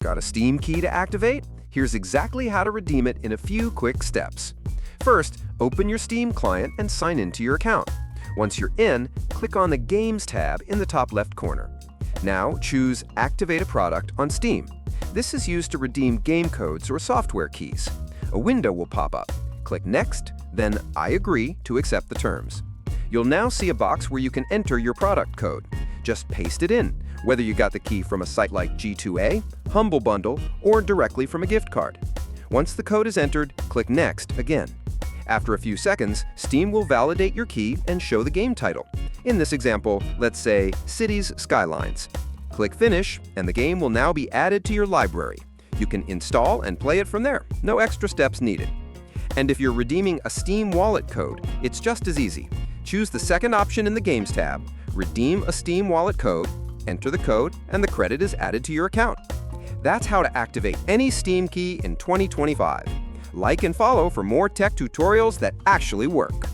Got a Steam key to activate? Here's exactly how to redeem it in a few quick steps. First, open your Steam client and sign into your account. Once you're in, click on the Games tab in the top left corner. Now, choose Activate a Product on Steam. This is used to redeem game codes or software keys. A window will pop up. Click Next, then I agree to accept the terms. You'll now see a box where you can enter your product code. Just paste it in, whether you got the key from a site like G2A, Humble Bundle, or directly from a gift card. Once the code is entered, click Next again. After a few seconds, Steam will validate your key and show the game title. In this example, let's say Cities Skylines. Click Finish, and the game will now be added to your library. You can install and play it from there. No extra steps needed. And if you're redeeming a Steam Wallet code, it's just as easy. Choose the second option in the Games tab, redeem a Steam Wallet code, enter the code, and the credit is added to your account. That's how to activate any Steam key in 2025. Like and follow for more tech tutorials that actually work.